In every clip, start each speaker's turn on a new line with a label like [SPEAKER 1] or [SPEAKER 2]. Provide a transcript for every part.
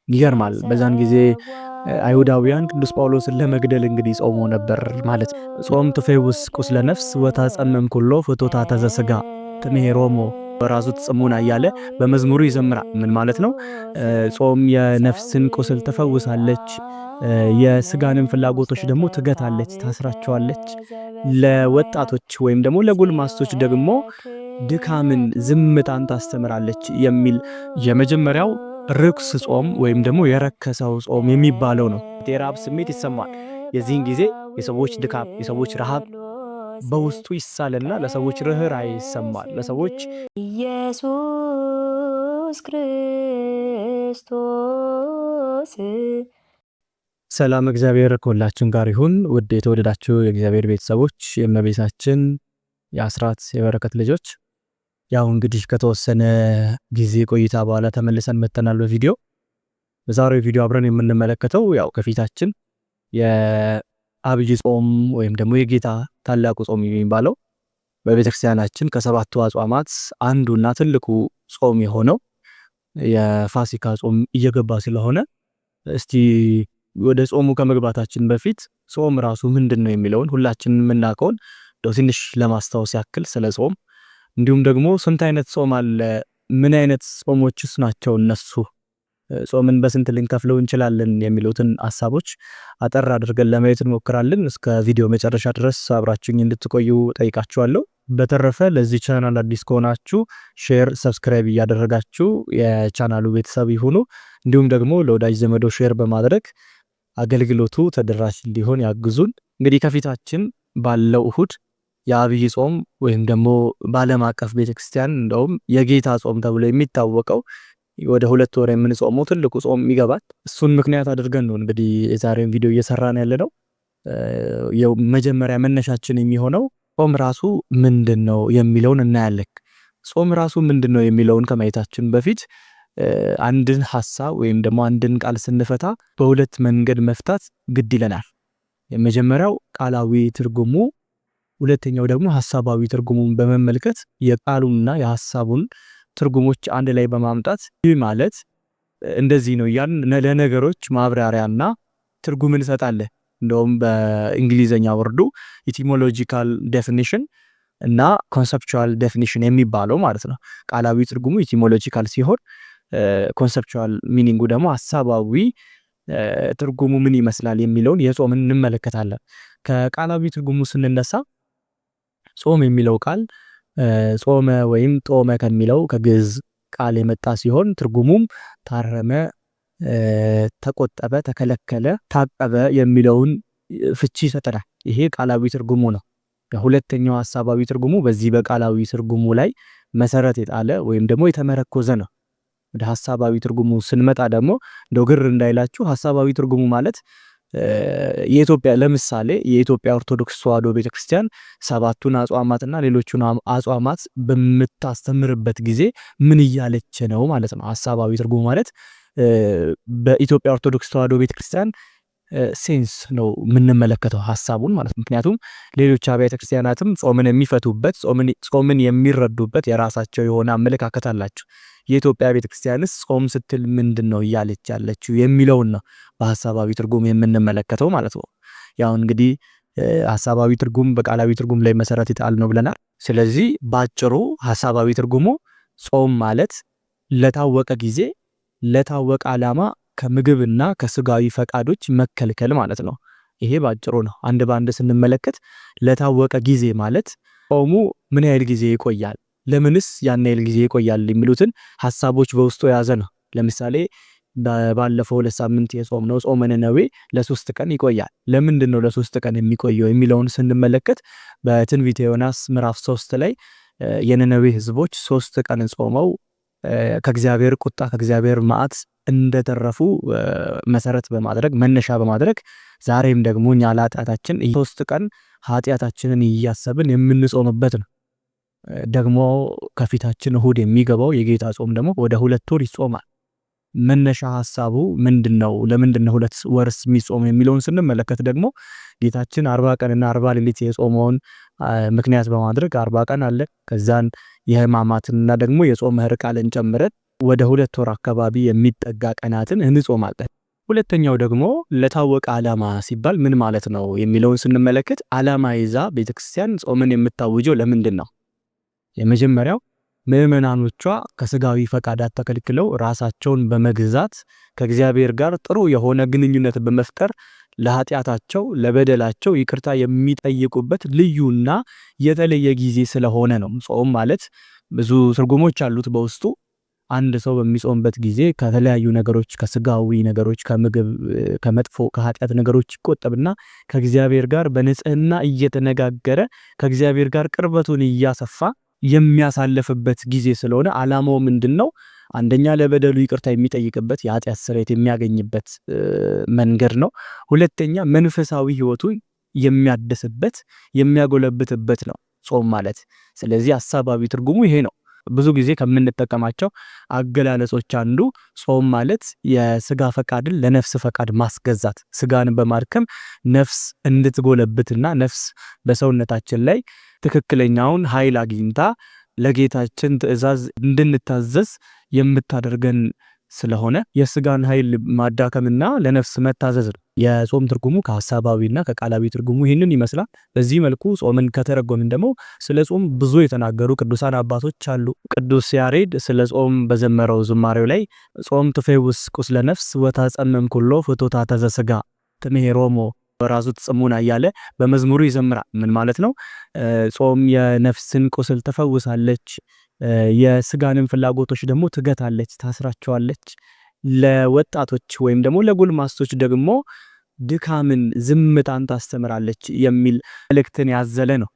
[SPEAKER 1] ይገርማል። በዛን ጊዜ አይሁዳውያን ቅዱስ ጳውሎስን ለመግደል እንግዲህ ጾሞ ነበር ማለት ነው። ጾም ትፈውስ ቁስለ ነፍስ ወታጸምም ኩሎ ፍቶታተ ዘሥጋ ትምሄሮሙ በራሱ ትጽሙና እያለ በመዝሙሩ ይዘምራል። ምን ማለት ነው? ጾም የነፍስን ቁስል ትፈውሳለች፣ የስጋንም ፍላጎቶች ደግሞ ትገታለች፣ ታስራቸዋለች። ለወጣቶች ወይም ደግሞ ለጉልማስቶች ደግሞ ድካምን፣ ዝምታን ታስተምራለች የሚል የመጀመሪያው ርኩስ ጾም ወይም ደግሞ የረከሰው ጾም የሚባለው ነው። የራብ ስሜት ይሰማል። የዚህን ጊዜ የሰዎች ድካም፣ የሰዎች ረሃብ በውስጡ ይሳልና ለሰዎች ርህራሄ ይሰማል። ለሰዎች ኢየሱስ ክርስቶስ ሰላም እግዚአብሔር ከሁላችን ጋር ይሁን። ውድ የተወደዳችሁ የእግዚአብሔር ቤተሰቦች፣ የእመቤታችን የአስራት የበረከት ልጆች፣ ያው እንግዲህ ከተወሰነ ጊዜ ቆይታ በኋላ ተመልሰን መተናል በቪዲዮ። በዛሬው ቪዲዮ አብረን የምንመለከተው ያው ከፊታችን የአብይ ጾም ወይም ደግሞ የጌታ ታላቁ ጾም የሚባለው በቤተክርስቲያናችን ከሰባቱ አጽዋማት አንዱና ትልቁ ጾም የሆነው የፋሲካ ጾም እየገባ ስለሆነ እስቲ ወደ ጾሙ ከመግባታችን በፊት ጾም ራሱ ምንድነው የሚለውን ሁላችንም የምናውቀውን ትንሽ ለማስታወስ ያክል ስለ ጾም፣ እንዲሁም ደግሞ ስንት አይነት ጾም አለ፣ ምን አይነት ጾሞችስ ናቸው እነሱ፣ ጾምን በስንት ልንከፍለው እንችላለን የሚሉትን ሐሳቦች አጠር አድርገን ለማየት እንሞክራለን። እስከ ቪዲዮ መጨረሻ ድረስ አብራችሁኝ እንድትቆዩ ጠይቃችኋለሁ። በተረፈ ለዚህ ቻናል አዲስ ከሆናችሁ ሼር፣ ሰብስክራይብ እያደረጋችሁ የቻናሉ ቤተሰብ ይሁኑ። እንዲሁም ደግሞ ለወዳጅ ዘመዶ ሼር በማድረግ አገልግሎቱ ተደራሽ እንዲሆን ያግዙን። እንግዲህ ከፊታችን ባለው እሁድ የአብይ ጾም ወይም ደግሞ በዓለም አቀፍ ቤተክርስቲያን እንደውም የጌታ ጾም ተብሎ የሚታወቀው ወደ 2 ወር የምንጾመው ትልቁ ጾም ይገባል። እሱን ምክንያት አድርገን ነው እንግዲህ የዛሬውን ቪዲዮ እየሰራን ያለነው። የመጀመሪያ መነሻችን የሚሆነው ጾም ራሱ ምንድነው የሚለውን እናያለን። ጾም ራሱ ምንድነው የሚለውን ከማየታችን በፊት አንድን ሐሳብ ወይም ደግሞ አንድን ቃል ስንፈታ በሁለት መንገድ መፍታት ግድ ይለናል። የመጀመሪያው ቃላዊ ትርጉሙ፣ ሁለተኛው ደግሞ ሐሳባዊ ትርጉሙን በመመልከት የቃሉንና የሐሳቡን ትርጉሞች አንድ ላይ በማምጣት ይህ ማለት እንደዚህ ነው ያን ለነገሮች ማብራሪያና ትርጉም እንሰጣለን። እንደውም በእንግሊዘኛ ወርዱ ኢቲሞሎጂካል ዴፊኒሽን እና ኮንሰፕቹዋል ዴፊኒሽን የሚባለው ማለት ነው። ቃላዊ ትርጉሙ ኢቲሞሎጂካል ሲሆን ኮንሰፕቹዋል ሚኒንጉ ደግሞ ሐሳባዊ ትርጉሙ ምን ይመስላል የሚለውን የጾምን እንመለከታለን። ከቃላዊ ትርጉሙ ስንነሳ ጾም የሚለው ቃል ጾመ ወይም ጦመ ከሚለው ከግዕዝ ቃል የመጣ ሲሆን ትርጉሙም ታረመ፣ ተቆጠበ፣ ተከለከለ፣ ታቀበ የሚለውን ፍቺ ይሰጠናል። ይሄ ቃላዊ ትርጉሙ ነው። ሁለተኛው ሐሳባዊ ትርጉሙ በዚህ በቃላዊ ትርጉሙ ላይ መሰረት የጣለ ወይም ደግሞ የተመረኮዘ ነው። ወደ ሐሳባዊ ትርጉሙ ስንመጣ ደግሞ እንደው ግር እንዳይላችሁ ሐሳባዊ ትርጉሙ ማለት የኢትዮጵያ ለምሳሌ የኢትዮጵያ ኦርቶዶክስ ተዋሕዶ ቤተክርስቲያን ሰባቱን አጽዋማትና ሌሎቹን አጽዋማት በምታስተምርበት ጊዜ ምን እያለች ነው ማለት ነው። ሐሳባዊ ትርጉሙ ማለት በኢትዮጵያ ኦርቶዶክስ ተዋሕዶ ቤተክርስቲያን ሴንስ ነው የምንመለከተው ሐሳቡን ማለት ነው። ምክንያቱም ሌሎች አብያተ ክርስቲያናትም ጾምን የሚፈቱበት ጾምን የሚረዱበት የራሳቸው የሆነ አመለካከት አላቸው። የኢትዮጵያ ቤተክርስቲያንስ ጾም ስትል ምንድነው እያለች ያለችው የሚለውን ነው በሐሳባዊ ትርጉም የምንመለከተው ማለት ነው። ያው እንግዲህ ሐሳባዊ ትርጉም በቃላዊ ትርጉም ላይ መሰረት ይጣል ነው ብለናል። ስለዚህ ባጭሩ ሐሳባዊ ትርጉሙ ጾም ማለት ለታወቀ ጊዜ ለታወቀ ዓላማ ከምግብና ከስጋዊ ፈቃዶች መከልከል ማለት ነው። ይሄ ባጭሩ ነው። አንድ ባንድ ስንመለከት ለታወቀ ጊዜ ማለት ጾሙ ምን ያህል ጊዜ ይቆያል፣ ለምንስ ያን ያህል ጊዜ ይቆያል የሚሉትን ሐሳቦች በውስጡ የያዘ ነው። ለምሳሌ ባለፈው 2 ሳምንት የጾምነው ጾመ ነነዌ ለ3 ቀን ይቆያል። ለምንድን ነው ለ3 ቀን የሚቆየው የሚለውን ስንመለከት በትንቢተ ዮናስ ምዕራፍ 3 ላይ የነነዌ ሕዝቦች 3 ቀን ጾመው ከእግዚአብሔር ቁጣ ከእግዚአብሔር መዓት እንደተረፉ መሰረት በማድረግ መነሻ በማድረግ ዛሬም ደግሞ እኛ ለኃጢአታችን 3 ቀን ኃጢአታችንን እያሰብን የምንጾምበት ነው። ደግሞ ከፊታችን እሁድ የሚገባው የጌታ ጾም ደግሞ ወደ 2 ወር ይጾማል። መነሻ ሐሳቡ ምንድነው? ለምንድነው 2 ወርስ የሚጾም የሚለውን ስንመለከት ደግሞ ጌታችን 40 ቀንና 40 ሌሊት የጾመውን ምክንያት በማድረግ 40 ቀን አለ። ከዛን የሕማማትና ደግሞ የጾመ ሕርቃልን ጨምረን ወደ 2 ወር አካባቢ የሚጠጋ ቀናትን እንጾማለን። ሁለተኛው ደግሞ ለታወቀ ዓላማ ሲባል ምን ማለት ነው የሚለውን ስንመለከት ዓላማ ይዛ ቤተክርስቲያን ጾምን የምታውጀው ለምንድን ነው? የመጀመሪያው ምዕመናኖቿ ከስጋዊ ፈቃዳት ተከልክለው ራሳቸውን በመግዛት ከእግዚአብሔር ጋር ጥሩ የሆነ ግንኙነት በመፍጠር ለኃጢአታቸው ለበደላቸው ይቅርታ የሚጠይቁበት ልዩና የተለየ ጊዜ ስለሆነ ነው። ጾም ማለት ብዙ ትርጉሞች አሉት በውስጡ። አንድ ሰው በሚጾምበት ጊዜ ከተለያዩ ነገሮች ከስጋዊ ነገሮች ከምግብ ከመጥፎ ከኃጢአት ነገሮች ይቆጠብና ከእግዚአብሔር ጋር በንጽህና እየተነጋገረ ከእግዚአብሔር ጋር ቅርበቱን እያሰፋ የሚያሳልፍበት ጊዜ ስለሆነ ዓላማው ምንድነው? አንደኛ ለበደሉ ይቅርታ የሚጠይቅበት የኃጢአት ስርየት የሚያገኝበት መንገድ ነው። ሁለተኛ መንፈሳዊ ህይወቱን የሚያድስበት የሚያጎለብትበት ነው ጾም ማለት። ስለዚህ ሐሳባዊ ትርጉሙ ይሄ ነው። ብዙ ጊዜ ከምንጠቀማቸው አገላለጾች አንዱ ጾም ማለት የስጋ ፈቃድን ለነፍስ ፈቃድ ማስገዛት፣ ስጋን በማድከም ነፍስ እንድትጎለብትና ነፍስ በሰውነታችን ላይ ትክክለኛውን ኃይል አግኝታ ለጌታችን ትእዛዝ እንድንታዘዝ የምታደርገን ስለሆነ የስጋን ኃይል ማዳከምና ለነፍስ መታዘዝ ነው። የጾም ትርጉሙ ከሐሳባዊና ከቃላዊ ትርጉሙ ይህንን ይመስላል። በዚህ መልኩ ጾምን ከተረጎምን ደግሞ ስለ ጾም ብዙ የተናገሩ ቅዱሳን አባቶች አሉ። ቅዱስ ያሬድ ስለ ጾም በዘመረው ዝማሬው ላይ ጾም ትፌውስ ቁስለ ነፍስ ወታጸምም ኩሎ ፍቶታተ ዘሥጋ ትምሄሮሞ በራሱ ጽሙና እያለ በመዝሙሩ ይዘምራል። ምን ማለት ነው? ጾም የነፍስን ቁስል ትፈውሳለች፣ የስጋንም ፍላጎቶች ደግሞ ትገታለች፣ ታስራቸዋለች። ለወጣቶች ወይም ደግሞ ለጎልማሶች ደግሞ ድካምን፣ ዝምታን ታስተምራለች የሚል መልእክትን ያዘለ ነው።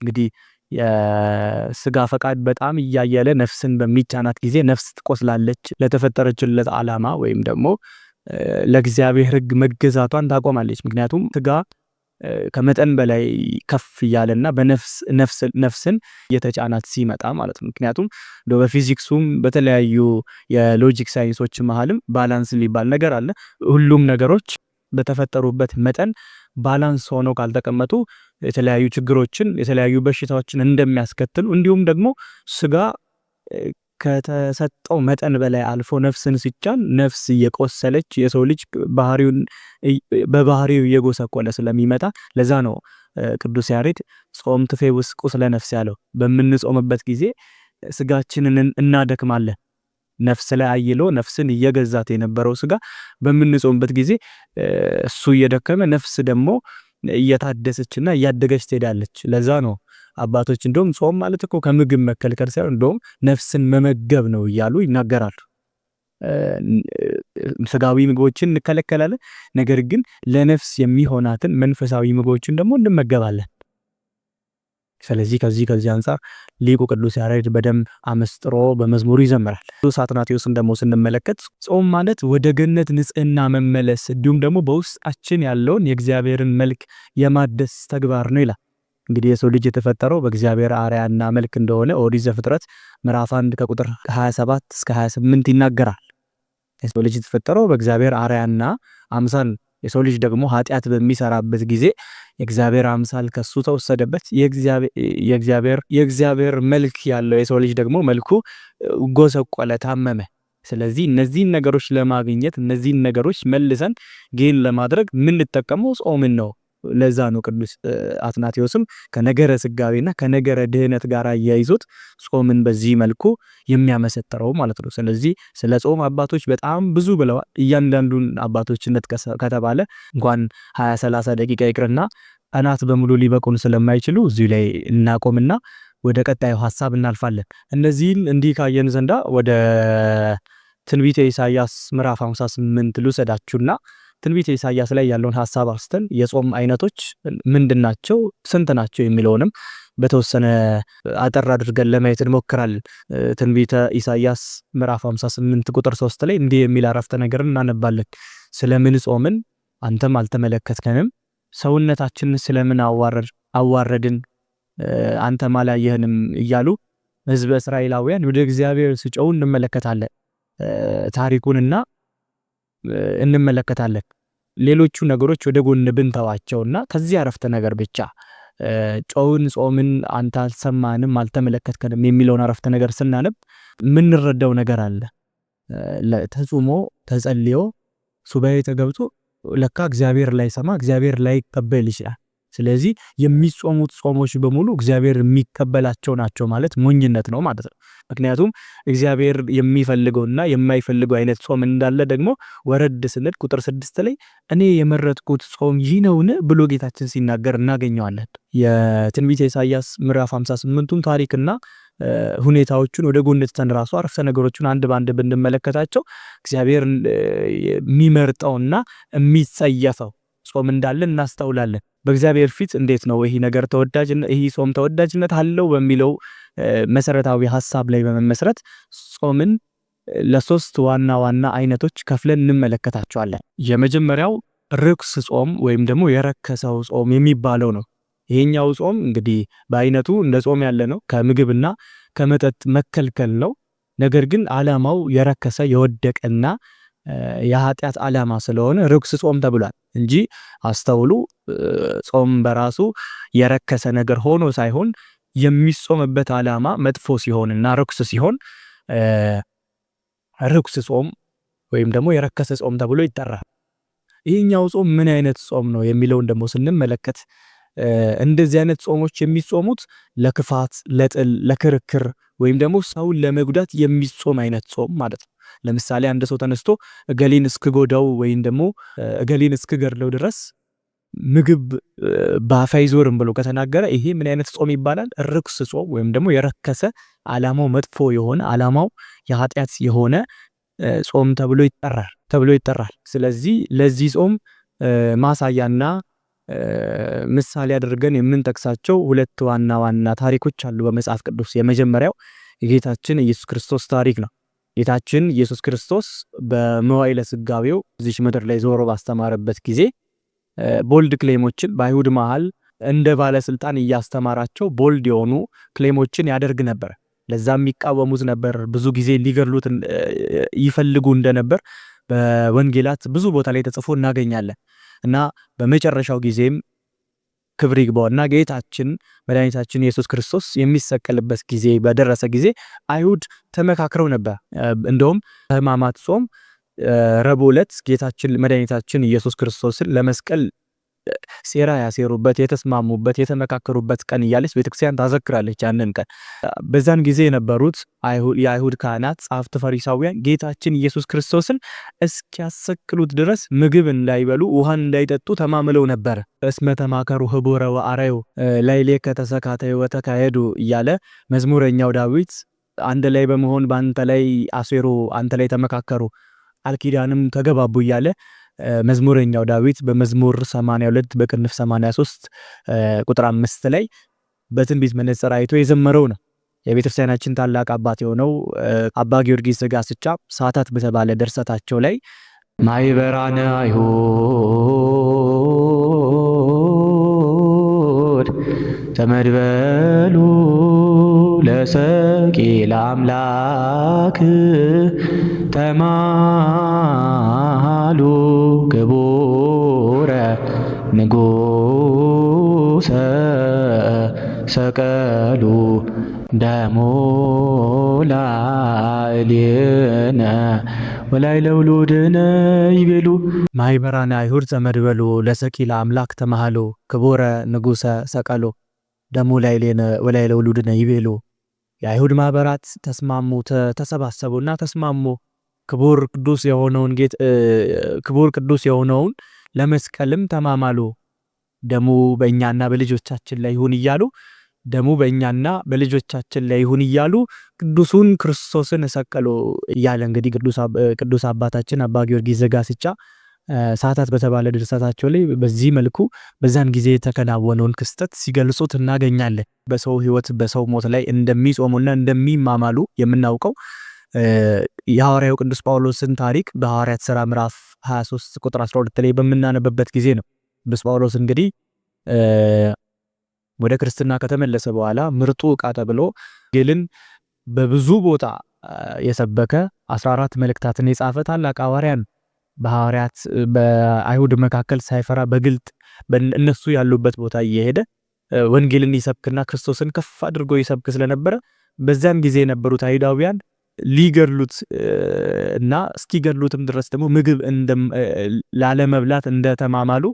[SPEAKER 1] እንግዲህ የስጋ ፈቃድ በጣም እያየለ ነፍስን በሚጫናት ጊዜ ነፍስ ትቆስላለች። ለተፈጠረችለት ዓላማ ወይም ደግሞ ለእግዚአብሔር ሕግ መገዛቷን ታቆማለች። ምክንያቱም ስጋ ከመጠን በላይ ከፍ እያለና ነፍስን የተጫናት ሲመጣ ማለት ነው። ምክንያቱም በፊዚክሱም በተለያዩ የሎጂክ ሳይንሶች መሃልም ባላንስ ሊባል ነገር አለ። ሁሉም ነገሮች በተፈጠሩበት መጠን ባላንስ ሆነው ካልተቀመጡ የተለያዩ ችግሮችን የተለያዩ በሽታዎችን እንደሚያስከትሉ እንዲሁም ደግሞ ስጋ ከተሰጠው መጠን በላይ አልፎ ነፍስን ሲጫን ነፍስ እየቆሰለች የሰው ልጅ በባህሪው እየጎሰቆለ ስለሚመጣ ለዛ ነው ቅዱስ ያሬድ ጾም ትፌውስ ቁስለ ነፍስ ያለው። በምንጾምበት ጊዜ ስጋችንን እናደክማለን። ነፍስ ላይ አይሎ ነፍስን እየገዛት የነበረው ስጋ በምንጾምበት ጊዜ እሱ እየደከመ ነፍስ ደግሞ እየታደሰችና እያደገች ትሄዳለች። ለዛ ነው አባቶች እንደውም ጾም ማለት እኮ ከምግብ መከልከል ሳይሆን እንደውም ነፍስን መመገብ ነው እያሉ ይናገራሉ። ስጋዊ ምግቦችን እንከለከላለን፣ ነገር ግን ለነፍስ የሚሆናትን መንፈሳዊ ምግቦችን ደግሞ እንመገባለን። ስለዚህ ከዚህ አንፃር ሊቁ ቅዱስ ያሬድ በደንብ አመስጥሮ በመዝሙሩ ይዘምራል። ቅዱስ አትናቴዎስን ደግሞ ስንመለከት ጾም ማለት ወደ ገነት ንጽህና መመለስ እንዲሁም ደግሞ በውስጣችን ያለውን የእግዚአብሔርን መልክ የማደስ ተግባር ነው ይላል። እንግዲህ የሰው ልጅ የተፈጠረው በእግዚአብሔር አርአያና መልክ እንደሆነ ኦሪት ዘፍጥረት ምዕራፍ 1 ከቁጥር 27 እስከ 28 ይናገራል። የሰው ልጅ የተፈጠረው በእግዚአብሔር አርአያና አምሳል፣ የሰው ልጅ ደግሞ ኃጢአት በሚሰራበት ጊዜ የእግዚአብሔር አምሳል ከሱ ተወሰደበት። የእግዚአብሔር መልክ ያለው የሰው ልጅ ደግሞ መልኩ ጎሰቆለ፣ ታመመ። ስለዚህ እነዚህን ነገሮች ለማግኘት እነዚህን ነገሮች መልሰን ጌን ለማድረግ የምንጠቀመው ጾምን ነው። ለዛ ነው ቅዱስ አትናቴዎስም ከነገረ ስጋዌና ከነገረ ድህነት ጋር ያይዞት ጾምን በዚህ መልኩ የሚያመሰጥረው ማለት ነው። ስለዚህ ስለ ጾም አባቶች በጣም ብዙ ብለዋል። እያንዳንዱን አባቶችነት ከተባለ እንኳን 20-30 ደቂቃ ይቅርና ቀናት በሙሉ ሊበቁን ስለማይችሉ እዚህ ላይ እናቆምና ወደ ቀጣዩ ሐሳብ እናልፋለን። እነዚህን እንዲህ ካየን ዘንዳ ወደ ትንቢተ ኢሳይያስ ምዕራፍ 58 ልውሰዳችሁና ትንቢተ ኢሳይያስ ላይ ያለውን ሐሳብ አስተን የጾም አይነቶች ምንድናቸው፣ ስንት ናቸው የሚለውንም በተወሰነ አጠር አድርገን ለማየት እንሞክራለን። ትንቢተ ኢሳይያስ ምዕራፍ 58 ቁጥር 3 ላይ እንዲህ የሚል አረፍተ ነገር እናነባለን። ስለምን ጾምን አንተም አልተመለከትከንም? ሰውነታችንን ስለምን አዋረድን አንተም አላየህንም? እያሉ ሕዝበ እስራኤላውያን ወደ እግዚአብሔር ሲጮሁ እንመለከታለን። ታሪኩንና እንመለከታለን። ሌሎቹ ነገሮች ወደ ጎን ብንተዋቸውና ከዚህ አረፍተ ነገር ብቻ ጨውን ጾምን አንተ አልሰማንም አልተመለከትከንም የሚለውን አረፍተ ነገር ስናነብ ምንረዳው ነገር አለ። ተጾሞ ተጸልዮ ሱባኤ ተገብቶ ለካ እግዚአብሔር ላይ ሰማ እግዚአብሔር ላይ ይቀበል ይችላል። ስለዚህ የሚጾሙት ጾሞች በሙሉ እግዚአብሔር የሚቀበላቸው ናቸው ማለት ሞኝነት ነው ማለት ነው። ምክንያቱም እግዚአብሔር የሚፈልገውና የማይፈልገው አይነት ጾም እንዳለ ደግሞ ወረድ ስንል ቁጥር 6 ላይ እኔ የመረጥኩት ጾም ይህ ነውን ብሎ ጌታችን ሲናገር እናገኘዋለን። የትንቢተ ኢሳይያስ ምዕራፍ 58ቱን ታሪክና ሁኔታዎቹን ወደ ጎን ተን ራሱ አረፍተ ነገሮቹን አንድ ባንድ ብንመለከታቸው እግዚአብሔር የሚመርጠውና የሚጸየፈው ጾም እንዳለ እናስተውላለን። በእግዚአብሔር ፊት እንዴት ነው ይሄ ነገር ተወዳጅነት ይሄ ጾም ተወዳጅነት አለው በሚለው መሰረታዊ ሐሳብ ላይ በመመስረት ጾምን ለሶስት ዋና ዋና አይነቶች ከፍለን እንመለከታቸዋለን። የመጀመሪያው ርኩስ ጾም ወይም ደግሞ የረከሰው ጾም የሚባለው ነው። ይሄኛው ጾም እንግዲህ በአይነቱ እንደ ጾም ያለ ነው። ከምግብና ከመጠጥ መከልከል ነው። ነገር ግን ዓላማው የረከሰ የወደቀና የኃጢአት ዓላማ ስለሆነ ርኩስ ጾም ተብሏል እንጂ አስተውሉ፣ ጾም በራሱ የረከሰ ነገር ሆኖ ሳይሆን የሚጾምበት ዓላማ መጥፎ ሲሆንና ርኩስ ሲሆን ርኩስ ጾም ወይም ደግሞ የረከሰ ጾም ተብሎ ይጠራል። ይሄኛው ጾም ምን አይነት ጾም ነው የሚለውን ደግሞ ስንመለከት እንደዚህ አይነት ጾሞች የሚጾሙት ለክፋት፣ ለጥል፣ ለክርክር ወይም ደግሞ ሰውን ለመጉዳት የሚጾም አይነት ጾም ማለት ነው። ለምሳሌ አንድ ሰው ተነስቶ እገሊን እስክጎዳው ወይም ደግሞ እገሊን እስክገድለው ድረስ ምግብ በአፌ አይዞርም ብሎ ከተናገረ ይሄ ምን አይነት ጾም ይባላል? ርኩስ ጾም ወይም ደግሞ የረከሰ ዓላማው መጥፎ የሆነ ዓላማው የኃጢአት የሆነ ጾም ተብሎ ይጠራል። ስለዚህ ለዚህ ጾም ማሳያና ምሳሌ አድርገን የምንጠቅሳቸው ሁለት ዋና ዋና ታሪኮች አሉ በመጽሐፍ ቅዱስ። የመጀመሪያው የጌታችን ኢየሱስ ክርስቶስ ታሪክ ነው። ጌታችን ኢየሱስ ክርስቶስ በመዋዕለ ሥጋዌው እዚህ ምድር ላይ ዞሮ ባስተማረበት ጊዜ ቦልድ ክሌሞችን በአይሁድ መሃል እንደ ባለስልጣን እያስተማራቸው ቦልድ የሆኑ ክሌሞችን ያደርግ ነበር። ለዛም የሚቃወሙት ነበር። ብዙ ጊዜ ሊገድሉት ይፈልጉ እንደነበር በወንጌላት ብዙ ቦታ ላይ ተጽፎ እናገኛለን። እና በመጨረሻው ጊዜም ክብር ይግባውና ጌታችን መድኃኒታችን ኢየሱስ ክርስቶስ የሚሰቀልበት ጊዜ በደረሰ ጊዜ አይሁድ ተመካክረው ነበር። እንደውም ሕማማት ጾም ረቡዕ ዕለት ጌታችን መድኃኒታችን ኢየሱስ ክርስቶስን ለመስቀል ሴራ ያሴሩበት የተስማሙበት የተመካከሩበት ቀን እያለች ቤተክርስቲያን ታዘክራለች ያንን ቀን። በዛን ጊዜ የነበሩት የአይሁድ ካህናት፣ ጸሐፍት፣ ፈሪሳውያን ጌታችን ኢየሱስ ክርስቶስን እስኪያሰቅሉት ድረስ ምግብ እንዳይበሉ ውሃን እንዳይጠጡ ተማምለው ነበር። እስመ ተማከሩ ህቡረ ወአረዩ ላዕሌከ ተሰካተዩ ወተካሄዱ እያለ መዝሙረኛው ዳዊት አንድ ላይ በመሆን በአንተ ላይ አሴሩ፣ አንተ ላይ ተመካከሩ፣ አልኪዳንም ተገባቡ እያለ መዝሙረኛው ዳዊት በመዝሙር 82 በቅንፍ 83 ቁጥር 5 ላይ በትንቢት መነጽር አይቶ የዘመረው ነው። የቤተክርስቲያናችን ታላቅ አባት የሆነው አባ ጊዮርጊስ ዘጋስጫ ሰዓታት በተባለ ድርሰታቸው ላይ ማይበራነ አይሁድ ተመድበሉ ለሰቂለ አምላክ ተማሉ ክቡረ ንጉሰ ሰቀሉ ደሞ ላዕሌነ ወላዕለ ውሉድነ ይቤሉ። ማኅበራነ አይሁድ ተመድበሉ ለሰቂለ አምላክ ተማሉ ክቡረ ንጉሰ ሰቀሉ ደሞ ላዕሌነ ወላዕለ ውሉድነ ይቤሉ። የአይሁድ ማህበራት ተስማሙ፣ ተሰባሰቡና ተስማሙ ክቡር ቅዱስ የሆነውን ለመስቀልም ተማማሉ። ደሙ በእኛና በልጆቻችን ላይ ይሁን እያሉ ቅዱሱን ክርስቶስን ሰቀሉ እያለ እንግዲህ ቅዱስ አባታችን አባ ጊዮርጊስ ዘጋስጫ ሰዓታት በተባለ ድርሰታቸው ላይ በዚህ መልኩ በዛን ጊዜ የተከናወነውን ክስተት ሲገልጹት እናገኛለን። በሰው ሕይወት በሰው ሞት ላይ እንደሚጾሙና እንደሚማማሉ የምናውቀው የሐዋርያው ቅዱስ ጳውሎስን ታሪክ በሐዋርያት ሥራ ምዕራፍ 23 ቁጥር 12 ላይ በምናነብበት ጊዜ ነው። ቅዱስ ጳውሎስ እንግዲህ ወደ ክርስትና ከተመለሰ በኋላ ምርጡ ዕቃ ተብሎ ወንጌልን በብዙ ቦታ የሰበከ 14 መልእክታትን የጻፈ ታላቅ ሐዋርያ ነው። በሐዋርያት በአይሁድ መካከል ሳይፈራ በግልጥ እነሱ ያሉበት ቦታ እየሄደ ወንጌልን ይሰብክና ክርስቶስን ከፍ አድርጎ ይሰብክ ስለነበረ በዛን ጊዜ የነበሩት አይሁዳውያን ሊገድሉት እና እስኪገድሉትም ድረስ ደግሞ ምግብ ላለመብላት እንደተማማሉ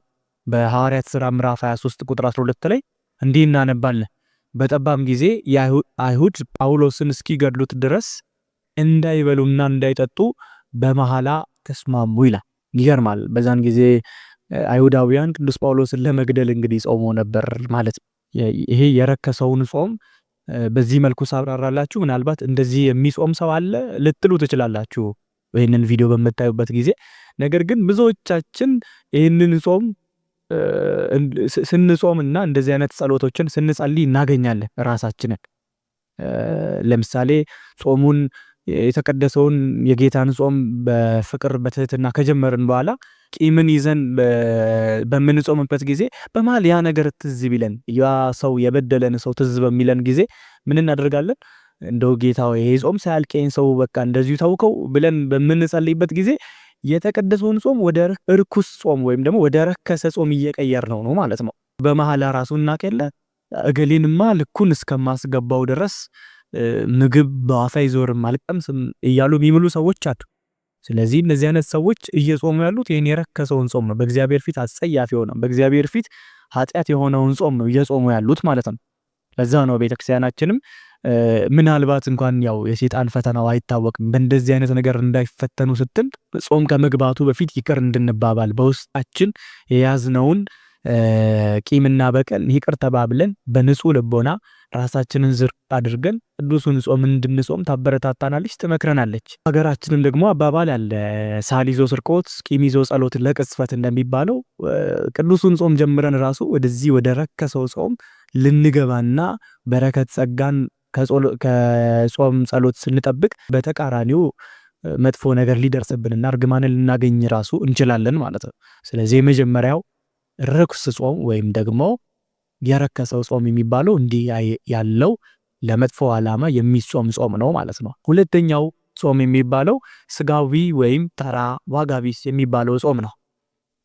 [SPEAKER 1] በሐዋርያት ሥራ ምዕራፍ 23 ቁጥር 12 ላይ እንዲህ እናነባለን። በጠባም ጊዜ አይሁድ ጳውሎስን እስኪገድሉት ድረስ እንዳይበሉና እንዳይጠጡ በመሐላ ተስማሙ ይላል። ይገርማል። በዛን ጊዜ አይሁዳውያን ቅዱስ ጳውሎስን ለመግደል እንግዲህ ጾሞ ነበር ማለት ነው። ይሄ የረከሰውን ጾም በዚህ መልኩ ሳብራራላችሁ ምናልባት እንደዚህ የሚጾም ሰው አለ ልትሉ ትችላላችሁ ይህንን ቪዲዮ በምታዩበት ጊዜ። ነገር ግን ብዙዎቻችን ይህንን ጾም ስንጾምና እንደዚህ አይነት ጸሎቶችን ስንጸልይ እናገኛለን ራሳችንን። ለምሳሌ ጾሙን የተቀደሰውን የጌታን ጾም በፍቅር በትህትና ከጀመርን በኋላ ቂምን ይዘን በምንጾምበት ጊዜ በመሃል ያ ነገር ትዝ ቢለን ያ ሰው የበደለን ሰው ትዝ በሚለን ጊዜ ምን እናደርጋለን? እንደው ጌታው ይሄ ጾም ሳያልቀኝ ሰው በቃ እንደዚሁ ተውከው ብለን በምንጸልይበት ጊዜ የተቀደሰውን ጾም ወደ እርኩስ ጾም ወይም ደግሞ ወደ ረከሰ ጾም እየቀየር ነው ማለት ነው። በመሃል ራሱን እናቀለ እገሌንማ ልኩን እስከማስገባው ድረስ ምግብ በአፋ ይዞርም አልቀምስም እያሉ የሚምሉ ሰዎች አሉ። ስለዚህ እነዚህ አይነት ሰዎች እየጾሙ ያሉት ይሄን የረከሰውን ጾም ነው። በእግዚአብሔር ፊት አጸያፊ የሆነው በእግዚአብሔር ፊት ኃጢአት የሆነውን ጾም ነው እየጾሙ ያሉት ማለት ነው። ለዛ ነው ቤተክርስቲያናችንም ምናልባት እንኳን ያው የሰይጣን ፈተናው አይታወቅም በእንደዚህ አይነት ነገር እንዳይፈተኑ ስትል ጾም ከመግባቱ በፊት ይቅር እንድንባባል በውስጣችን የያዝነውን ቂምና በቀል ይቅር ተባብለን በንጹህ ልቦና ራሳችንን ዝቅ አድርገን ቅዱሱን ጾም እንድንጾም ታበረታታናለች፣ ትመክረናለች። ሀገራችንም ደግሞ አባባል አለ፣ ሳል ይዞ ስርቆት ቂም ይዞ ጸሎት ለቅጽበት እንደሚባለው ቅዱሱን ጾም ጀምረን ራሱ ወደዚህ ወደ ረከሰው ጾም ልንገባና በረከት ጸጋን ከጾም ጸሎት ስንጠብቅ በተቃራኒው መጥፎ ነገር ሊደርስብንና እርግማንን ልናገኝ ራሱ እንችላለን ማለት ነው። ስለዚህ የመጀመሪያው ርኩስ ጾም ወይም ደግሞ የረከሰው ጾም የሚባለው እንዲህ ያለው ለመጥፎ ዓላማ የሚጾም ጾም ነው ማለት ነው። ሁለተኛው ጾም የሚባለው ስጋዊ ወይም ተራ ዋጋ ቢስ የሚባለው ጾም ነው።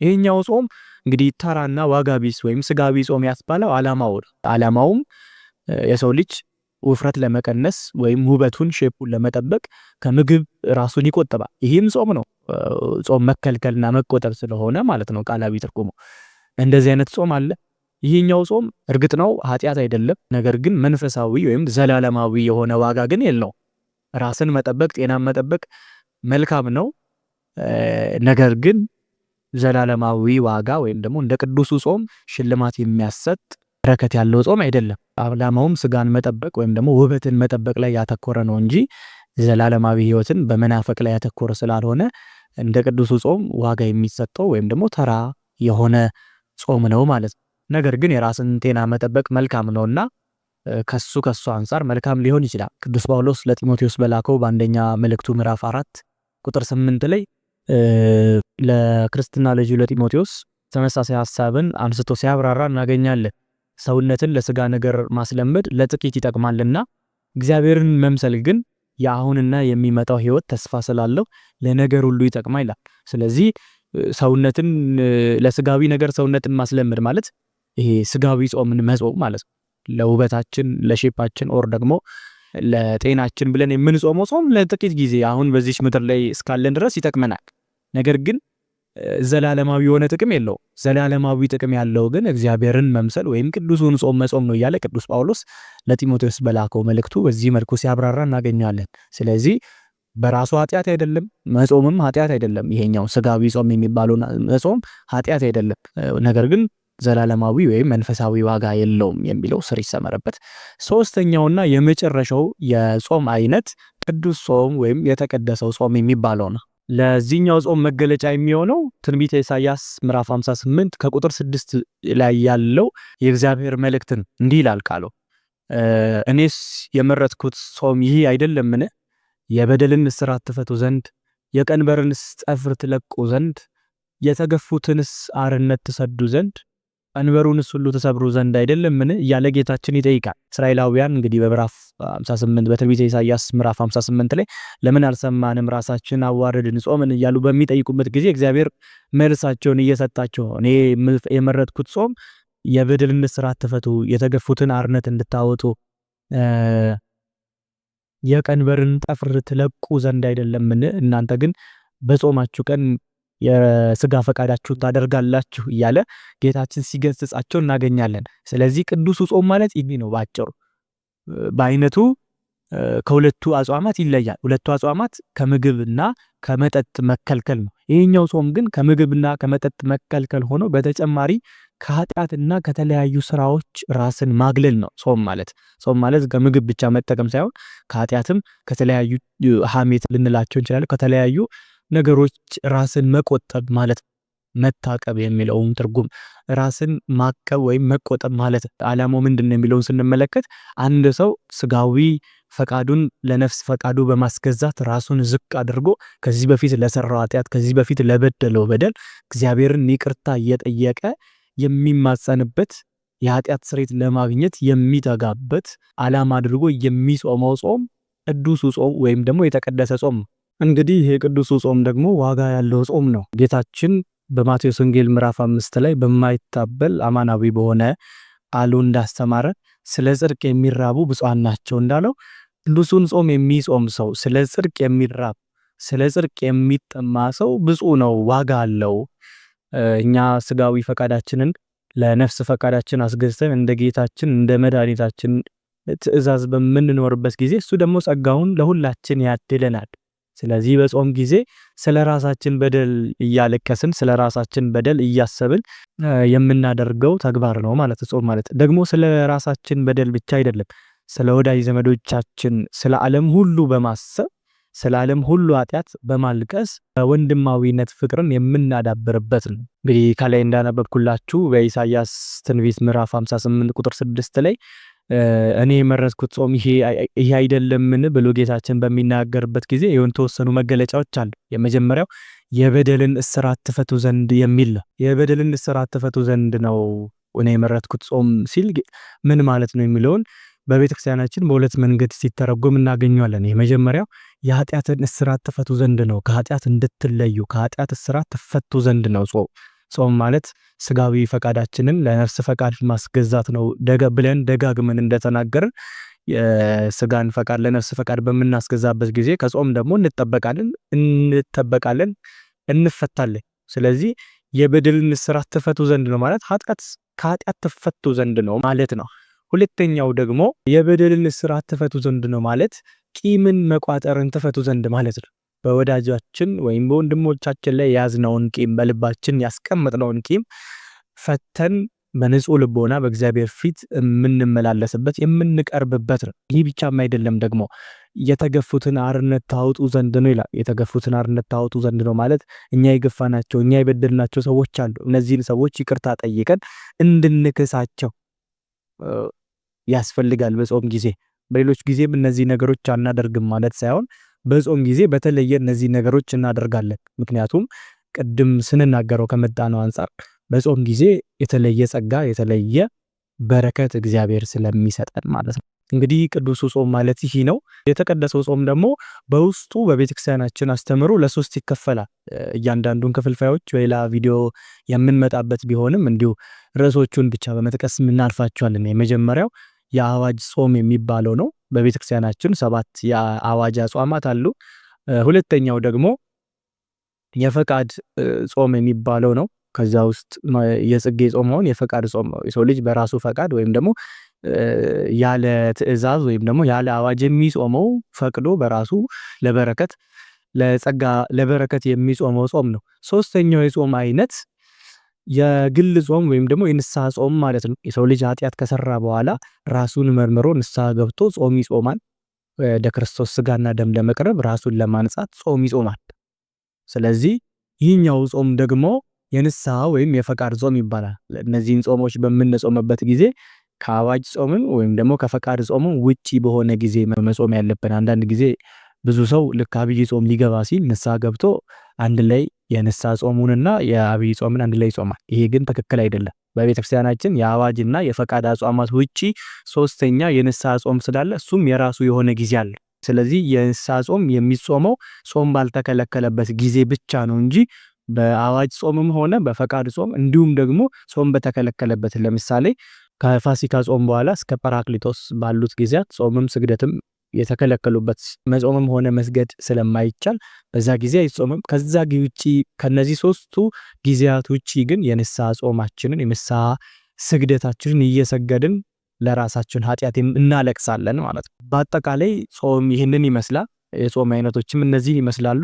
[SPEAKER 1] ይሄኛው ጾም እንግዲህ ተራና ዋጋ ቢስ ወይም ስጋዊ ጾም ያስባለው ዓላማውም የሰው ልጅ ውፍረት ለመቀነስ ወይም ውበቱን ሼፑን ለመጠበቅ ከምግብ ራሱን ይቆጥባል። ይህም ጾም ነው። ጾም መከልከልና መቆጠብ ስለሆነ ማለት ነው ቃላዊ ትርጉሙ። እንደዚህ አይነት ጾም አለ። ይህኛው ጾም እርግጥ ነው ኃጢአት አይደለም፣ ነገር ግን መንፈሳዊ ወይም ዘላለማዊ የሆነ ዋጋ ግን የለው። ራስን መጠበቅ ጤናን መጠበቅ መልካም ነው፣ ነገር ግን ዘላለማዊ ዋጋ ወይም ደግሞ እንደ ቅዱሱ ጾም ሽልማት የሚያሰጥ በረከት ያለው ጾም አይደለም። ዓላማውም ስጋን መጠበቅ ወይም ደግሞ ውበትን መጠበቅ ላይ ያተኮረ ነው እንጂ ዘላለማዊ ሕይወትን በመናፈቅ ላይ ያተኮረ ስላልሆነ እንደ ቅዱሱ ጾም ዋጋ የሚሰጠው ወይም ደግሞ ተራ የሆነ ጾም ነው ማለት ነው። ነገር ግን የራስን ጤና መጠበቅ መልካም ነውና ከሱ አንፃር መልካም ሊሆን ይችላል። ቅዱስ ጳውሎስ ለጢሞቴዎስ በላከው በአንደኛ መልእክቱ ምዕራፍ 4 ቁጥር 8 ላይ ለክርስትና ልጁ ለጢሞቴዎስ ተመሳሳይ ሐሳብን አንስቶ ሲያብራራ እናገኛለን። ሰውነትን ለስጋ ነገር ማስለመድ ለጥቂት ይጠቅማልና እግዚአብሔርን መምሰል ግን የአሁንና የሚመጣው ሕይወት ተስፋ ስላለው ለነገር ሁሉ ይጠቅማል ይላል። ስለዚህ ሰውነትን ለስጋዊ ነገር ሰውነትን ማስለመድ ማለት ይሄ ስጋዊ ጾምን መጾም ማለት ነው። ለውበታችን ለሼፓችን ኦር ደግሞ ለጤናችን ብለን የምንጾመው ጾም ለጥቂት ጊዜ አሁን በዚህ ምድር ላይ እስካለን ድረስ ይጠቅመናል። ነገር ግን ዘላለማዊ የሆነ ጥቅም የለው። ዘላለማዊ ጥቅም ያለው ግን እግዚአብሔርን መምሰል ወይም ቅዱሱን ጾም መጾም ነው እያለ ቅዱስ ጳውሎስ ለጢሞቴዎስ በላከው መልእክቱ በዚህ መልኩ ሲያብራራ እናገኛለን። ስለዚህ በራሱ ኃጢአት አይደለም፣ መጾምም ኃጢአት አይደለም። ይሄኛው ስጋዊ ጾም የሚባለው መጾም ኃጢአት አይደለም፣ ነገር ግን ዘላለማዊ ወይም መንፈሳዊ ዋጋ የለውም የሚለው ስር ይሰመረበት። ሶስተኛውና የመጨረሻው የጾም አይነት ቅዱስ ጾም ወይም የተቀደሰው ጾም የሚባለው ነው። ለዚህኛው ጾም መገለጫ የሚሆነው ትንቢተ ኢሳይያስ ምዕራፍ 58 ከቁጥር 6 ላይ ያለው የእግዚአብሔር መልእክትን እንዲህ ይላል ቃሉ፣ እኔስ የመረጥኩት ጾም ይህ አይደለምን? የበደልን እስራት ትፈቱ ዘንድ፣ የቀንበርንስ ጠፍር ትለቁ ዘንድ፣ የተገፉትንስ አርነት ትሰዱ ዘንድ፣ ቀንበሩንስ ሁሉ ተሰብሩ ዘንድ አይደለምን? እያለ ጌታችን ይጠይቃል። እስራኤላውያን እንግዲህ በምዕራፍ 58 በትንቢተ ኢሳይያስ ምዕራፍ 58 ላይ ለምን አልሰማንም ራሳችን አዋረድን ጾምን እያሉ በሚጠይቁበት ጊዜ እግዚአብሔር መልሳቸውን እየሰጣቸው እኔ የመረጥኩት ጾም የበደልን እስራት ትፈቱ፣ የተገፉትን አርነት እንድታወጡ፣ የቀንበርን ጠፍር ትለቁ ዘንድ አይደለምን? እናንተ ግን በጾማችሁ ቀን የስጋ ፈቃዳችሁን ታደርጋላችሁ እያለ ጌታችን ሲገስጻቸው እናገኛለን። ስለዚህ ቅዱሱ ጾም ማለት ይህ ነው ባጭሩ። በአይነቱ ከሁለቱ አጽዋማት ይለያል። ሁለቱ አጽዋማት ከምግብና ከመጠጥ መከልከል ነው። ይሄኛው ጾም ግን ከምግብና ከመጠጥ መከልከል ሆኖ በተጨማሪ ከኃጢአትና ከተለያዩ ስራዎች ራስን ማግለል ነው ጾም ማለት። ጾም ማለት ከምግብ ብቻ መጠቀም ሳይሆን ከኃጢአትም ከተለያዩ ሐሜት ልንላቸው እንችላለን ከተለያዩ ነገሮች ራስን መቆጠብ ማለት መታቀብ የሚለውን ትርጉም ራስን ማቀብ ወይም መቆጠብ ማለት ዓላማው ምንድነው የሚለውን ስንመለከት አንድ ሰው ስጋዊ ፈቃዱን ለነፍስ ፈቃዱ በማስገዛት ራሱን ዝቅ አድርጎ ከዚህ በፊት ለሰራው ኃጢአት ከዚህ በፊት ለበደለው በደል እግዚአብሔርን ይቅርታ እየጠየቀ የሚማጸንበት የኃጢአት ስርየት ለማግኘት የሚተጋበት ዓላማ አድርጎ የሚጾመው ጾም ቅዱሱ ጾም ወይም ደግሞ የተቀደሰ ጾም ነው። እንግዲህ ይሄ ቅዱሱ ጾም ደግሞ ዋጋ ያለው ጾም ነው። ጌታችን በማቴዎስ ወንጌል ምዕራፍ 5 ላይ በማይታበል አማናዊ በሆነ ቃሉ እንዳስተማረ ስለ ጽድቅ የሚራቡ ብፁዓን ናቸው እንዳለው ቅዱሱን ጾም የሚጾም ሰው ስለ ጽድቅ የሚራብ ስለ ጽድቅ የሚጠማ ሰው ብፁዕ ነው፣ ዋጋ አለው። እኛ ስጋዊ ፈቃዳችንን ለነፍስ ፈቃዳችን አስገዝተን እንደ ጌታችን እንደ መድኃኒታችን ትእዛዝ በምንኖርበት ጊዜ እሱ ደግሞ ጸጋውን ለሁላችን ያድለናል። ስለዚህ በጾም ጊዜ ስለ ራሳችን በደል እያለቀስን ስለ ራሳችን በደል እያሰብን የምናደርገው ተግባር ነው ማለት ጾም ማለት። ደግሞ ስለ ራሳችን በደል ብቻ አይደለም፣ ስለ ወዳጅ ዘመዶቻችን ስለ ዓለም ሁሉ በማሰብ ስለ ዓለም ሁሉ ኃጢአት በማልቀስ ወንድማዊነት ፍቅርን የምናዳብርበት ነው። እንግዲህ ከላይ እንዳነበብኩላችሁ በኢሳይያስ ትንቢት ምዕራፍ 58 ቁጥር 6 ላይ እኔ የመረጥኩት ጾም ይሄ አይደለምን ብሎ ጌታችን በሚናገርበት ጊዜ የሆነ ተወሰኑ መገለጫዎች አሉ። የመጀመሪያው የበደልን እስራት ትፈቱ ዘንድ የሚል ነው። የበደልን እስራት ትፈቱ ዘንድ ነው እኔ የመረጥኩት ጾም ሲል ምን ማለት ነው የሚለውን በቤተክርስቲያናችን በሁለት መንገድ ሲተረጎም እናገኘዋለን። የመጀመሪያው የኃጢአትን እስራት ትፈቱ ዘንድ ነው፣ ከኃጢአት እንድትለዩ ከኃጢአት እስራት ትፈቱ ዘንድ ነው ጾም። ጾም ማለት ስጋዊ ፈቃዳችንን ለነፍስ ፈቃድ ማስገዛት ነው ብለን ደጋግመን እንደተናገርን የስጋን ፈቃድ ለነፍስ ፈቃድ በምናስገዛበት ጊዜ ከጾም ደግሞ እንጠበቃለን፣ እንፈታለን። ስለዚህ የበደልን እስራት ትፈቱ ዘንድ ነው ማለት ከኃጢአት ትፈቱ ዘንድ ነው ማለት ነው። ሁለተኛው ደግሞ የበደልን እስራት ትፈቱ ዘንድ ነው ማለት ቂምን መቋጠርን ትፈቱ ዘንድ ማለት ነው። በወዳጃችን ወይም በወንድሞቻችን ላይ ያዝነውን ቂም በልባችን ያስቀመጥነውን ቂም ፈተን በንጹህ ልቦና በእግዚአብሔር ፊት የምንመላለስበት የምንቀርብበት ነው። ይህ ብቻም አይደለም፣ ደግሞ የተገፉትን አርነት ታወጡ ዘንድ ነው ይላል። የተገፉትን አርነት ታወጡ ዘንድ ነው ማለት እኛ የገፋናቸው እኛ የበደልናቸው ሰዎች አሉ። እነዚህን ሰዎች ይቅርታ ጠይቀን እንድንክሳቸው ያስፈልጋል በጾም ጊዜ። በሌሎች ጊዜም እነዚህ ነገሮች አናደርግም ማለት ሳይሆን በጾም ጊዜ በተለየ እነዚህ ነገሮች እናደርጋለን። ምክንያቱም ቅድም ስንናገረው ከመጣነው አንፃር በጾም ጊዜ የተለየ ጸጋ የተለየ በረከት እግዚአብሔር ስለሚሰጠን ማለት ነው። እንግዲህ ቅዱሱ ጾም ማለት ይህ ነው። የተቀደሰው ጾም ደግሞ በውስጡ በቤተክርስቲያናችን አስተምሮ ለሶስት ይከፈላል። እያንዳንዱን ክፍልፋዮች በሌላ ቪዲዮ የምንመጣበት ቢሆንም እንዲሁ ርዕሶቹን ብቻ በመጥቀስ እናልፋቸዋለን። የመጀመሪያው የአዋጅ ጾም የሚባለው ነው። በቤተክርስቲያናችን 7 የአዋጅ አጽዋማት አሉ። ሁለተኛው ደግሞ የፈቃድ ጾም የሚባለው ነው። ከዛ ውስጥ የጽጌ ጾም ሆነ የፈቃድ ጾም ነው። የሰው ልጅ በራሱ ፈቃድ ወይም ደግሞ ያለ ትእዛዝ ወይም ደግሞ ያለ አዋጅ የሚጾመው ፈቅዶ በራሱ ለበረከት ለጸጋ ለበረከት የሚጾመው ጾም ነው። ሶስተኛው የጾም አይነት የግል ጾም ወይም ደግሞ የንስሐ ጾም ማለት ነው። የሰው ልጅ ኃጢአት ከሰራ በኋላ ራሱን መርምሮ ንስሐ ገብቶ ጾም ይጾማል። ወደ ክርስቶስ ስጋና ደም ለመቅረብ ራሱን ለማንጻት ጾም ይጾማል። ስለዚህ ይህኛው ጾም ደግሞ የንስሐ ወይም የፈቃድ ጾም ይባላል። እነዚህን ጾሞች በምንጾምበት ጊዜ ከአዋጅ ጾምም ወይም ደግሞ ከፈቃድ ጾምም ውጪ በሆነ ጊዜ መጾም ያለብን። አንዳንድ ጊዜ ብዙ ሰው ልክ አብይ ጾም ሊገባ ሲል ንስሐ ገብቶ አንድ ላይ የንስሐ ጾሙንና የአብይ ጾምን አንድ ላይ ይጾማል። ይሄ ግን ትክክል አይደለም። በቤተክርስቲያናችን የአዋጅና የፈቃድ አጽዋማት ውጪ ሶስተኛ የንስሐ ጾም ስላለ እሱም የራሱ የሆነ ጊዜ አለ። ስለዚህ የንስሐ ጾም የሚጾመው ጾም ባልተከለከለበት ጊዜ ብቻ ነው እንጂ በአዋጅ ጾምም ሆነ በፈቃድ ጾም እንዲሁም ደግሞ ጾም በተከለከለበት ለምሳሌ ከፋሲካ ጾም በኋላ እስከ ጰራቅሊጦስ ባሉት ጊዜያት ጾምም ስግደትም የተከለከሉበት መጾምም ሆነ መስገድ ስለማይቻል በዛ ጊዜ አይጾምም። ከዛ ውጪ ከነዚህ ሶስቱ ጊዜያት ውጪ ግን የንስሐ ጾማችንን የንስሐ ስግደታችንን እየሰገድን ለራሳችን ኃጢአት እናለቅሳለን ማለት ነው። በአጠቃላይ ጾም ይህንን ይመስላል። የጾም አይነቶችም እነዚህ ይመስላሉ።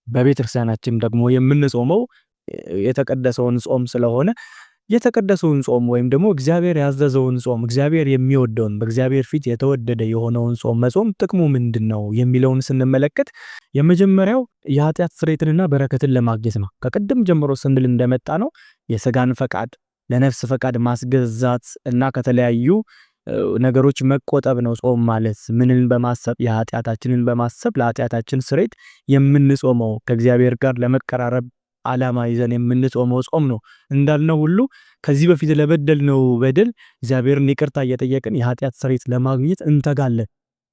[SPEAKER 1] በቤተክርስቲያናችን ደግሞ የምንጾመው የተቀደሰውን ጾም ስለሆነ የተቀደሰውን ጾም ወይም ደግሞ እግዚአብሔር ያዘዘውን ጾም እግዚአብሔር የሚወደውን በእግዚአብሔር ፊት የተወደደ የሆነውን ጾም መጾም ጥቅሙ ምንድነው የሚለውን ስንመለከት የመጀመሪያው የኃጢአት ስርየትንና በረከትን ለማግኘት ነው። ከቀደም ጀምሮ ስንል እንደመጣ ነው የሥጋን ፈቃድ ለነፍስ ፈቃድ ማስገዛት እና ከተለያዩ ነገሮች መቆጠብ ነው። ጾም ማለት ምንን በማሰብ የኃጢአታችንን በማሰብ ለኃጢአታችን ስርየት የምንጾመው ከእግዚአብሔር ጋር ለመቀራረብ ዓላማ ይዘን የምንጾመው ጾም ነው። እንዳልነው ሁሉ ከዚህ በፊት ለበደልነው በደል እግዚአብሔርን ይቅርታ እየጠየቅን የኃጢአት ስርየት ለማግኘት እንተጋለን።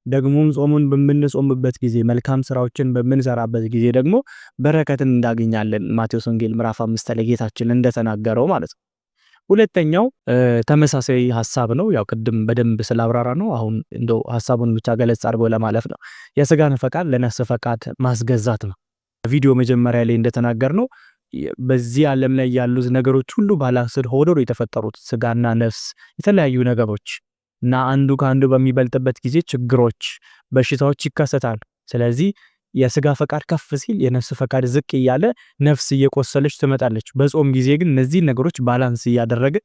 [SPEAKER 1] ደግሞም ጾሙን በምንጾምበት ጊዜ መልካም ስራዎችን በምንሰራበት ጊዜ ደግሞ በረከትን እንዳገኛለን። ማቴዎስ ወንጌል ምዕራፍ 5 ላይ ጌታችን እንደተናገረው ማለት ነው። ሁለተኛው ተመሳሳይ ሐሳብ ነው። ያው ቅድም በደንብ ስላብራራ ነው። አሁን እንደው ሐሳቡን ብቻ ገለጽ አድርጎ ለማለፍ ነው። የሥጋን ፈቃድ ለነፍስ ፈቃድ ማስገዛት ነው። ቪዲዮ መጀመሪያ ላይ እንደተናገርነው በዚህ ዓለም ላይ ያሉት ነገሮች ሁሉ ባላንስድ ሆነው ነው የተፈጠሩት። ሥጋና ነፍስ የተለያዩ ነገሮች እና አንዱ ከአንዱ በሚበልጥበት ጊዜ ችግሮች፣ በሽታዎች ይከሰታሉ። ስለዚህ የሥጋ ፈቃድ ከፍ ሲል የነፍስ ፈቃድ ዝቅ እያለ ነፍስ እየቆሰለች ትመጣለች። በጾም ጊዜ ግን እነዚህ ነገሮች ባላንስ እያደረገ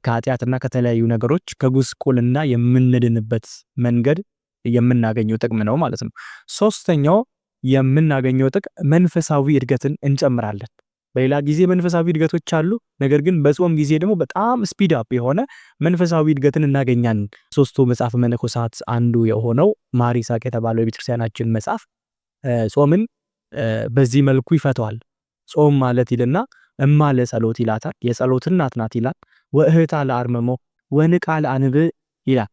[SPEAKER 1] ከኃጢአትና ከተለያዩ ነገሮች ከጉስቁልና የምንድንበት መንገድ የምናገኘው ጥቅም ነው ማለት ነው። ሶስተኛው የምናገኘው ጥቅም መንፈሳዊ እድገትን እንጨምራለን። በሌላ ጊዜ መንፈሳዊ እድገቶች አሉ፣ ነገር ግን በጾም ጊዜ ደግሞ በጣም ስፒድ አፕ የሆነ መንፈሳዊ እድገትን እናገኛለን። ሶስቱ መጽሐፍ መነኮሳት አንዱ የሆነው ማር ይስሐቅ የተባለው የቤተክርስቲያናችን መጽሐፍ ጾምን በዚህ መልኩ ይፈተዋል። ጾም ማለት ይልና እማ ለጸሎት ይላታል፣ የጸሎት እናት ናት ይላል። ወእህታ ለአርመሞ ወንቃ ለአንብዕ ይላል፣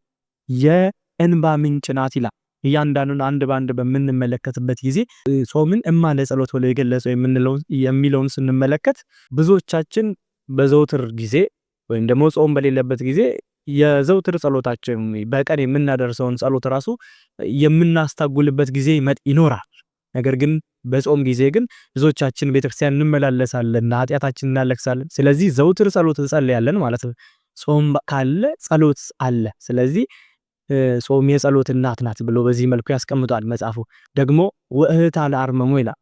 [SPEAKER 1] የእንባ ምንጭ ናት ይላል። እያንዳንዱን አንድ ባንድ በምንመለከትበት ጊዜ ጾምን እማ ለጸሎት ብሎ የገለጸው የሚለውን ስንመለከት ብዙዎቻችን በዘውትር ጊዜ ወይም ደግሞ ጾም በሌለበት ጊዜ የዘውትር ጸሎታችን በቀን የምናደርሰውን ጸሎት ራሱ የምናስታጉልበት ጊዜ ይኖራል። ነገር ግን በጾም ጊዜ ግን ብዙዎቻችን ቤተክርስቲያን እንመላለሳለን፣ ኃጢአታችንን እናለቅሳለን። ስለዚህ ዘውትር ጸሎት እንጸልያለን ማለት ነው። ጾም ካለ ጸሎት አለ። ስለዚህ ጾም የጸሎት እናት ናት ብሎ በዚህ መልኩ ያስቀምጣል መጽሐፉ። ደግሞ ወእህታ ለአርመሞ ይላል።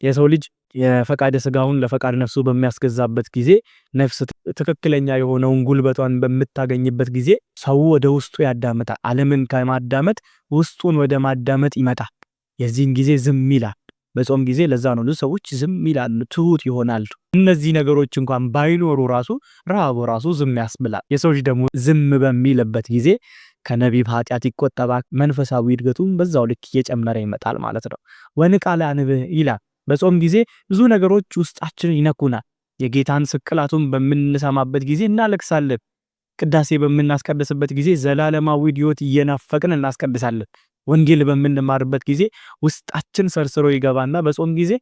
[SPEAKER 1] የሰው ልጅ የፈቃደ ሥጋውን ለፈቃድ ነፍሱ በሚያስገዛበት ጊዜ ነፍስ ትክክለኛ የሆነውን ጉልበቷን በምታገኝበት ጊዜ ሰው ወደ ውስጡ ያዳምጣል። ዓለምን ከማዳመጥ ውስጡን ወደ ማዳመጥ ይመጣል። የዚህን ጊዜ ዝም ይላል። በጾም ጊዜ ለዛ ነው ብዙ ሰዎች ዝም ይላሉ፣ ትሁት ይሆናሉ። እነዚህ ነገሮች እንኳን ባይኖሩ ራሱ ረሃቡ ራሱ ዝም ያስብላል። የሰው ልጅ ደግሞ ዝም በሚልበት ጊዜ ከነቢብ ኃጢአት ይቆጠባል። መንፈሳዊ እድገቱም በዛው ልክ እየጨመረ ይመጣል ማለት ነው። ወንቃ ለአንብዕ ይላል። በጾም ጊዜ ብዙ ነገሮች ውስጣችን ይነኩናል። የጌታን ስቅላቱን በምንሰማበት ጊዜ እናለቅሳለን። ቅዳሴ በምናስቀድስበት ጊዜ ዘላለማዊ ሕይወት እየናፈቅን እናስቀድሳለን። ወንጌል በምንማርበት ጊዜ ውስጣችን ሰርስሮ ይገባና በጾም ጊዜ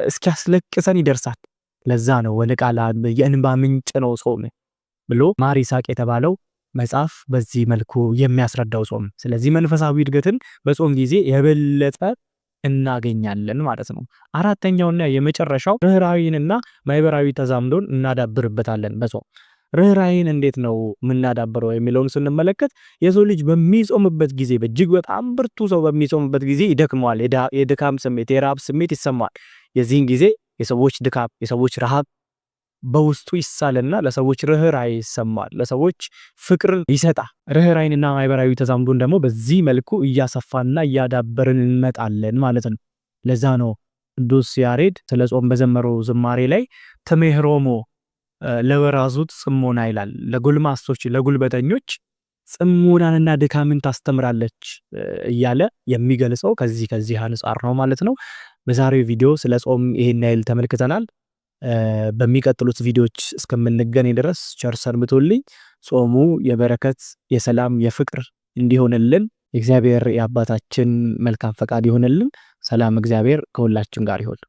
[SPEAKER 1] እስኪያስለቅሰን ይደርሳል። ለዛ ነው ወንቃ ለአንብዕ የእንባ ምንጭ ነው ጾም ብሎ ማር ይስሐቅ የተባለው መጽሐፍ በዚህ መልኩ የሚያስረዳው ጾም። ስለዚህ መንፈሳዊ እድገትን በጾም ጊዜ የበለጠ እናገኛለን ማለት ነው። አራተኛውና የመጨረሻው ርህራሄንና ማህበራዊ ተዛምዶን እናዳብርበታለን በጾም። ርህራሄን እንዴት ነው የምናዳብረው የሚለውን ስንመለከት የሰው ልጅ በሚጾምበት ጊዜ በእጅግ በጣም ብርቱ ሰው በሚጾምበት ጊዜ ይደክመዋል። የድካም ስሜት፣ የረሃብ ስሜት ይሰማል። የዚህን ጊዜ የሰዎች ድካም፣ የሰዎች ረሃብ በውስጡ ይሳልና ለሰዎች ርህራሄ ይሰማል፣ ለሰዎች ፍቅር ይሰጣል። ርህራሄንና ማህበራዊ ተዛምዶን ደግሞ በዚህ መልኩ እያሰፋና እያዳበርን እንመጣለን ማለት ነው። ለዛ ነው ቅዱስ ያሬድ ስለ ጾም በዘመረው ዝማሬ ላይ ተሜህሮሞ ለወራዙት ጽሞና ይላል። ለጎልማሶች ለጉልበተኞች ጽሞናንና ድካምን ታስተምራለች እያለ የሚገልጸው ከዚህ አንጻር ነው ማለት ነው። በዛሬው ቪዲዮ ስለ ጾም ይሄን ያህል ተመልክተናል። በሚቀጥሉት ቪዲዮዎች እስከምንገናኝ ድረስ ቸር ሰንብቱልኝ። ጾሙ የበረከት የሰላም የፍቅር እንዲሆንልን የእግዚአብሔር የአባታችን መልካም ፈቃድ ይሆንልን። ሰላም እግዚአብሔር ከሁላችን ጋር ይሁን።